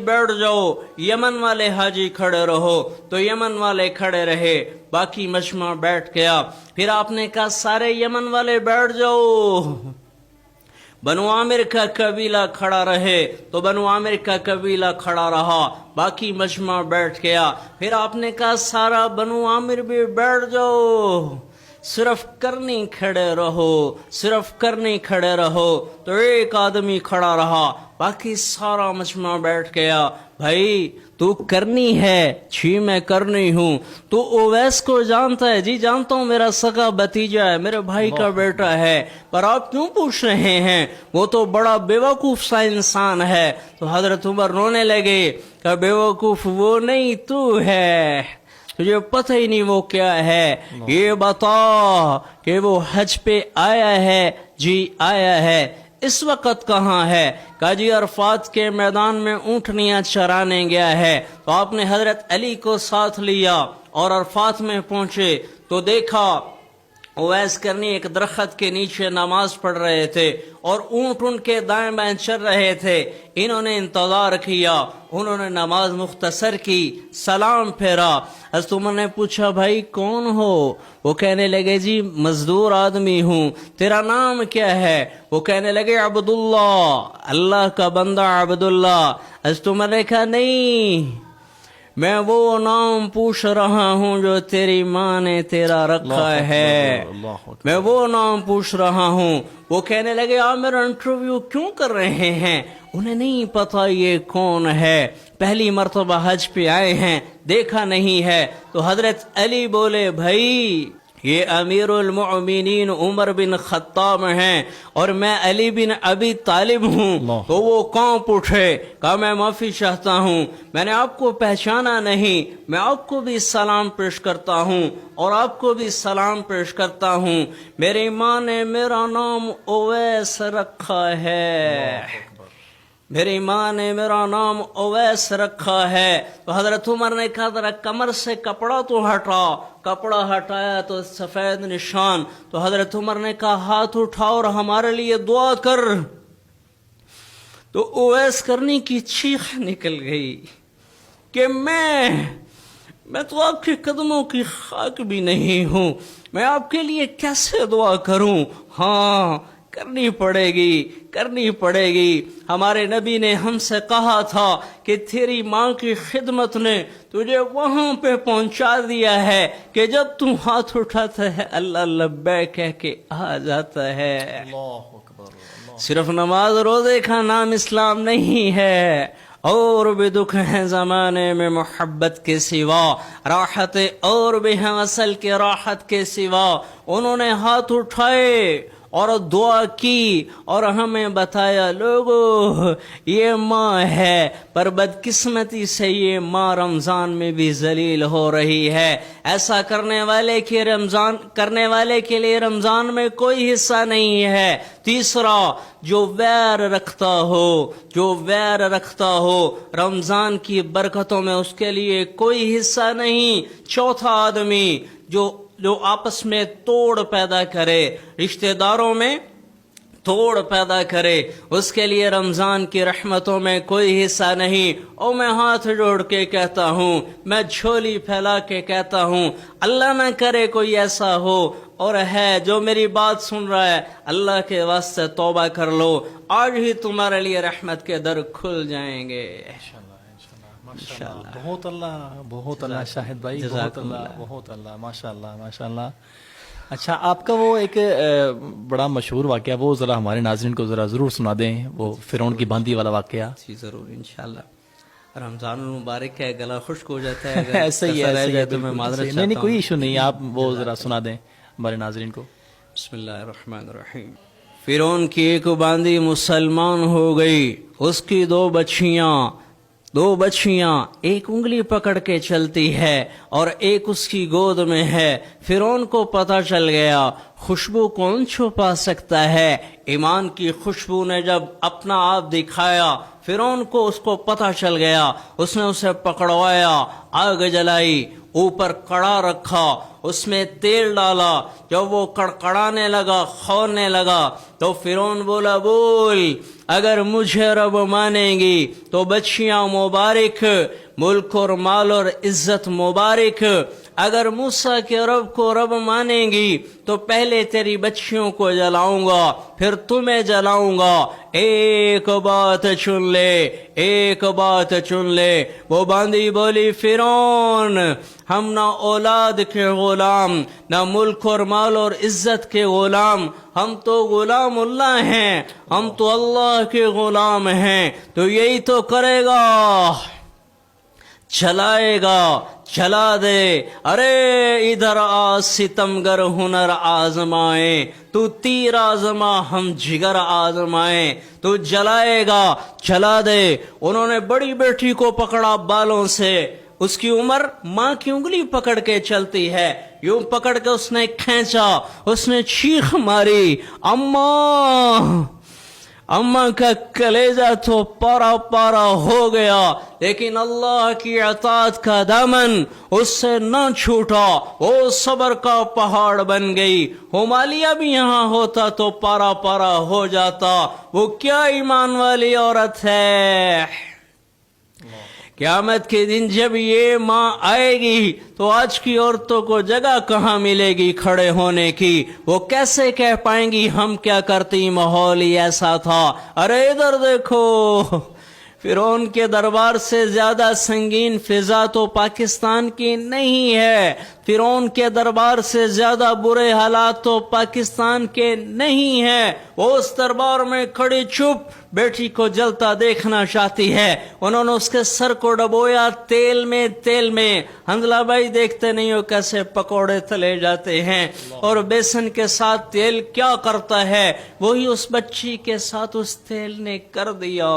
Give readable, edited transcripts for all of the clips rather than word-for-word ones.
بیٹھ جاؤ، یمن والے حاجی کھڑے رہو، تو یمن والے کھڑے رہے، باقی مجمع بیٹھ گیا۔ پھر آپ نے کہا سارے یمن والے بیٹھ جاؤ، بنو عامر کا قبیلہ کھڑا رہے، تو بنو عامر کا قبیلہ کھڑا رہا، باقی مجمع بیٹھ گیا۔ پھر آپ نے کہا سارا بنو عامر بھی بیٹھ جاؤ، صرف کرنی کھڑے رہو، صرف کرنی کھڑے رہو، تو ایک آدمی کھڑا رہا، باقی سارا مجمع بیٹھ گیا۔ بھائی تو کرنی ہے؟ جی میں کرنی ہوں۔ تو اویس کو جانتا ہے؟ جی جانتا ہوں، میرا سگا بھتیجا ہے، میرے بھائی کا بیٹا ہے، پر آپ کیوں پوچھ رہے ہیں؟ وہ تو بڑا بیوقوف سا انسان ہے۔ تو حضرت عمر رونے لگے کہ بیوقوف وہ نہیں تو ہے، تجھے پتہ ہی نہیں وہ کیا ہے، یہ بتا کہ وہ حج پہ آیا ہے؟ جی آیا ہے۔ اس وقت کہاں ہے؟ کہا جی عرفات کے میدان میں اونٹنیاں چرانے گیا ہے۔ تو آپ نے حضرت علی کو ساتھ لیا اور عرفات میں پہنچے تو دیکھا اویس کرنی ایک درخت کے نیچے نماز پڑھ رہے تھے اور اونٹ ان کے دائیں بائیں چل رہے تھے۔ انہوں نے انتظار کیا، انہوں نے نماز مختصر کی، سلام پھیرا۔ حضرت عمر نے پوچھا بھائی کون ہو؟ وہ کہنے لگے جی مزدور آدمی ہوں۔ تیرا نام کیا ہے؟ وہ کہنے لگے عبداللہ، اللہ کا بندہ عبداللہ۔ حضرت عمر نے کہا نہیں، میں وہ نام پوچھ رہا ہوں جو تیری ماں نے تیرا رکھا ہے، میں وہ نام پوچھ رہا ہوں۔ وہ کہنے لگے آپ میرا انٹرویو کیوں کر رہے ہیں؟ انہیں نہیں پتا یہ کون ہے، پہلی مرتبہ حج پہ آئے ہیں، دیکھا نہیں ہے۔ تو حضرت علی بولے بھائی یہ امیر المؤمنین عمر بن خطاب ہیں اور میں علی بن ابی طالب ہوں۔ تو وہ کانپ اٹھے، کہا میں معافی چاہتا ہوں، میں نے آپ کو پہچانا نہیں، میں آپ کو بھی سلام پیش کرتا ہوں اور آپ کو بھی سلام پیش کرتا ہوں، میری ماں نے میرا نام اویس رکھا ہے، میری ماں نے میرا نام اویس رکھا ہے۔ تو حضرت عمر نے کہا ذرا کمر سے کپڑا تو ہٹا، کپڑا ہٹایا تو سفید نشان۔ تو حضرت عمر نے کہا ہاتھ اٹھا اور ہمارے لیے دعا کر۔ تو اویس کرنی کی چیخ نکل گئی کہ میں تو آپ کے قدموں کی خاک بھی نہیں ہوں، میں آپ کے لیے کیسے دعا کروں؟ ہاں کرنی پڑے گی، کرنی پڑے گی۔ ہمارے نبی نے ہم سے کہا تھا کہ تیری ماں کی خدمت نے تجھے وہاں پہ پہنچا دیا ہے کہ جب تم ہاتھ اٹھاتا ہے اللہ لبیک کہہ کے آ جاتا ہے۔ اللہ اکبر، صرف نماز روزے کا نام اسلام نہیں ہے، اور بھی دکھ ہیں زمانے میں محبت کے سوا، راحت اور بھی ہیں اصل کے راحت کے سوا۔ انہوں نے ہاتھ اٹھائے اور دعا کی اور ہمیں بتایا لوگو یہ ماں ہے، پر بدقسمتی سے یہ ماں رمضان میں بھی ذلیل ہو رہی ہے۔ ایسا کرنے والے کے لیے رمضان میں کوئی حصہ نہیں ہے۔ تیسرا جو ویر رکھتا ہو رمضان کی برکتوں میں اس کے لیے کوئی حصہ نہیں۔ چوتھا آدمی جو آپس میں توڑ پیدا کرے، رشتہ داروں میں توڑ پیدا کرے، اس کے لیے رمضان کی رحمتوں میں کوئی حصہ نہیں۔ اور میں ہاتھ جوڑ کے کہتا ہوں، میں جھولی پھیلا کے کہتا ہوں، اللہ نہ کرے کوئی ایسا ہو اور ہے جو میری بات سن رہا ہے، اللہ کے واسطے توبہ کر لو، آج ہی تمہارے لیے رحمت کے در کھل جائیں گے۔ انشاءاللہ۔ بہت اللہ شاہد بھائی، بہت اللہ، ماشاء اللہ۔ اچھا آپ کا وہ ایک بڑا مشہور واقعہ وہ ذرا ہمارے ناظرین کو ضرور سنا دیں، وہ فرعون کی باندی والا واقعہ۔ جی ضرور، انشاءاللہ۔ رمضان المبارک ہے، گلا خشک ہو جاتا ہے، ایسا ہی ہے تو میں معذرت چاہتا ہوں۔ نہیں کوئی ایشو نہیں، آپ وہ ذرا سنا دیں ہمارے ناظرین کو۔ بسم اللہ الرحمن الرحیم۔ فرعون کی ایک باندی مسلمان ہو گئی، اس کی دو بچیاں ایک انگلی پکڑ کے چلتی ہے اور ایک اس کی گود میں ہے۔ فرعون کو پتہ چل گیا، खुशबू कौन छुपा सकता है। ईमान की खुशबू ने जब अपना आप दिखाया, फिरौन को उसको पता चल गया, उसने उसे पकड़वाया, आग जलाई, ऊपर कड़ा रखा, उसमें तेल डाला। जब वो कड़कड़ाने लगा, खौलने लगा, तो फिरौन बोला, बोल, अगर मुझे रब मानेगी तो बच्चियां मुबारक, मुल्क और माल और इज्जत मुबारक। अगर मूसा के रब को रब मानेंगी तो पहले तेरी बच्चियों को जलाऊंगा, फिर तुम्हें जलाऊंगा। एक बात चुन ले, एक बात चुन ले। वो बांदी बोली, फिरौन, हम ना औलाद के गुलाम, ना मुल्क और माल और इज्जत के गुलाम, हम तो गुलामुल्लाह हैं, हम तो अल्लाह के गुलाम हैं। तो यही तो करेगा, चलाएगा, चला दे। अरे इधर आ सितमगर हुनर आजमाए, तू तीर आजमा हम जिगर आजमाए, तू जलाएगा, चला दे। उन्होंने बड़ी बेटी को पकड़ा बालों से, उसकी उम्र माँ की उंगली पकड़ के चलती है, यूं पकड़ के उसने खींचा, उसने चीख मारी, अम्मा। अम्मा का कलेजा तो पारा पारा हो गया, लेकिन अल्लाह की अताअत का दामन उससे न छूटा, वो सब्र का पहाड़ बन गई। हुमालिया भी यहाँ होता तो पारा पारा हो जाता। वो क्या ईमान वाली औरत है। क़यामत के दिन जब ये माँ आएगी तो आज की औरतों को जगह कहाँ मिलेगी खड़े होने की। वो कैसे कह पाएंगी हम क्या करती, माहौल ही ऐसा था। अरे इधर देखो, फिरौन के दरबार से ज्यादा संगीन फिजा तो पाकिस्तान की नहीं है, फिरौन के दरबार से ज्यादा बुरे हालात तो पाकिस्तान के नहीं है। वो उस दरबार में खड़ी चुप बेटी को जलता देखना चाहती है। उन्होंने उसके सर को डबोया तेल में। हंजला भाई देखते नहीं हो कैसे पकोड़े तले जाते हैं, और बेसन के साथ तेल क्या करता है, वही उस बच्ची के साथ उस तेल ने कर दिया।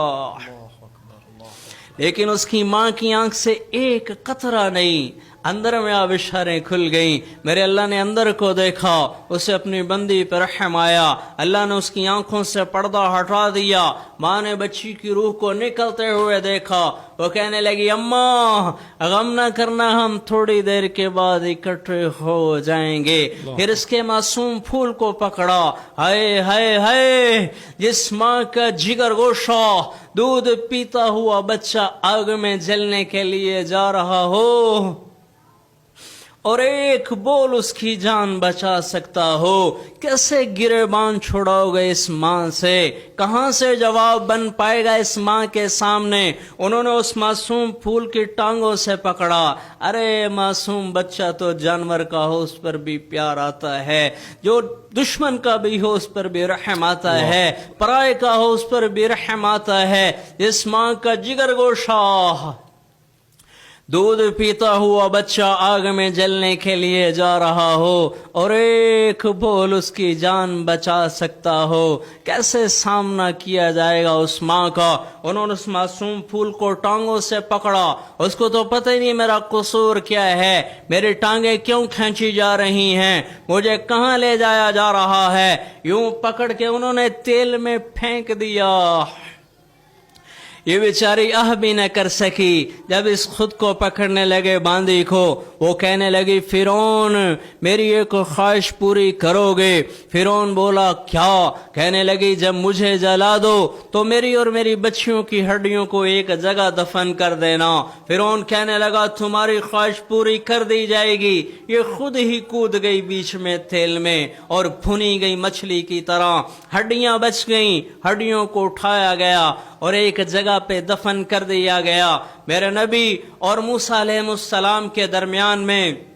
लेकिन उसकी माँ की आंख से एक कतरा नहीं, अंदर में आबिशारें खुल गईं। मेरे अल्लाह ने अंदर को देखा, उसे अपनी बंदी पर रहम आया। अल्लाह ने उसकी आंखों से पर्दा हटा दिया। माँ ने बच्ची की रूह को निकलते हुए देखा। वो कहने लगी, अम्मा गम न करना, हम थोड़ी देर के बाद इकट्ठे हो जाएंगे। फिर इसके मासूम फूल को पकड़ा। हाय हाय हाय, जिस माँ का जिगर गोशा दूध पीता हुआ बच्चा आग में जलने के लिए जा रहा हो और एक बोल उसकी जान बचा सकता हो, कैसे गिरेबान छुड़ाओगे इस माँ से। कहां से जवाब बन पाएगा इस माँ के सामने। उन्होंने उस मासूम फूल की टांगों से पकड़ा। अरे मासूम बच्चा तो जानवर का हो उस पर भी प्यार आता है, जो दुश्मन का भी हो उस पर भी रहम आता है, पराये का हो उस पर भी रहम आता है। इस माँ का जिगर गोशा दूध पीता हुआ बच्चा आग में जलने के लिए जा रहा हो और एक बोल उसकी जान बचा सकता हो, कैसे सामना किया जाएगा उस माँ का। उन्होंने उस मासूम फूल को टांगों से पकड़ा। उसको तो पता ही नहीं मेरा कसूर क्या है, मेरी टांगे क्यों खींची जा रही हैं, मुझे कहाँ ले जाया जा रहा है। यूं पकड़ के उन्होंने तेल में फेंक दिया। ये बेचारी आह भी न कर सकी। जब इस खुद को पकड़ने लगे बांदी को, वो कहने लगी, फिरौन मेरी एक ख्वाहिश पूरी करोगे। फिरौन बोला, क्या? कहने लगी, जब मुझे जला दो तो मेरी और मेरी बच्चियों की हड्डियों को एक जगह दफन कर देना। फिरौन कहने लगा, तुम्हारी ख्वाहिश पूरी कर दी जाएगी। ये खुद ही कूद गई बीच में तेल में और भुनी गई मछली की तरह। हड्डियां बच गईं, हड्डियों को उठाया गया और एक जगह पे दफन कर दिया गया। मेरे नबी और मूसा अलैहिस्सलाम के दरमियान में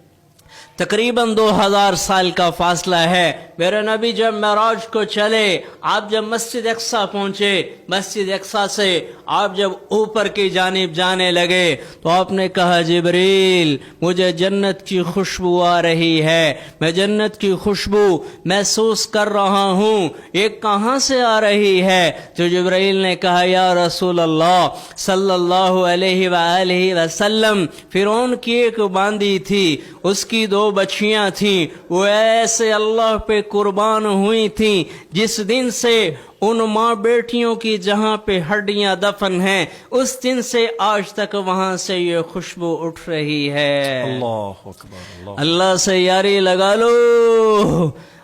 तकरीबन 2000 साल का फासला है। मेरे नबी जब मेराज को चले, आप जब मस्जिद अक्सा पहुंचे, मस्जिद अक्सा से आप जब ऊपर की जानिब जाने लगे तो आपने कहा, जिब्रील मुझे जन्नत की खुशबू आ रही है, मैं जन्नत की खुशबू महसूस कर रहा हूँ, ये कहाँ से आ रही है? तो जिब्रील ने कहा, या रसूल अल्लाह सल्लल्लाहु अलैहि वसल्लम, फिरौन की एक बांदी थी, उसकी 2 बच्चियां थीं, वो ऐसे अल्लाह पे कुर्बान हुई थीं, जिस दिन से उन माँ बेटियों की जहाँ पे हड्डियां दफन हैं, उस दिन से आज तक वहां से ये खुशबू उठ रही है। अल्लाह अकबर, अल्लाह। अल्लाह से यारी लगा लो,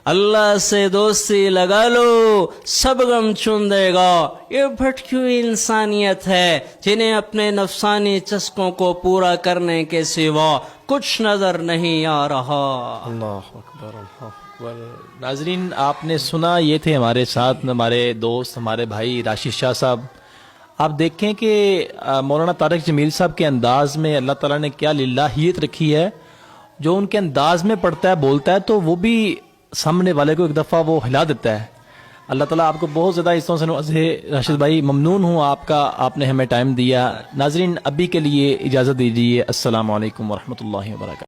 अल्लाह से दोस्ती लगा लो, सब गम चुन देगा। ये भटकी हुई इंसानियत है जिन्हें अपने नफसानी चस्कों को पूरा करने के सिवा कुछ नजर नहीं आ रहा। अल्लाह अकबर, अल्लाह अकबर। नाजरीन, आपने सुना, ये थे हमारे साथ हमारे दोस्त, हमारे भाई राशिद शाह साहब। आप देखें कि मौलाना तारिक जमील साहब के अंदाज में अल्लाह ताला ने क्या लिल्लाहियत रखी है। जो उनके अंदाज में पढ़ता है, बोलता है, तो वो भी सामने वाले को एक दफ़ा वो हिला देता है। अल्लाह ताला आपको बहुत ज़्यादा इस तरह से नवाजे। राशिद भाई, ममनून हूँ आपका, आपने हमें टाइम दिया। नाजरीन, अभी के लिए इजाज़त दीजिए। अस्सलामु अलैकुम वरहमतुल्लाहि वबरकातुहू।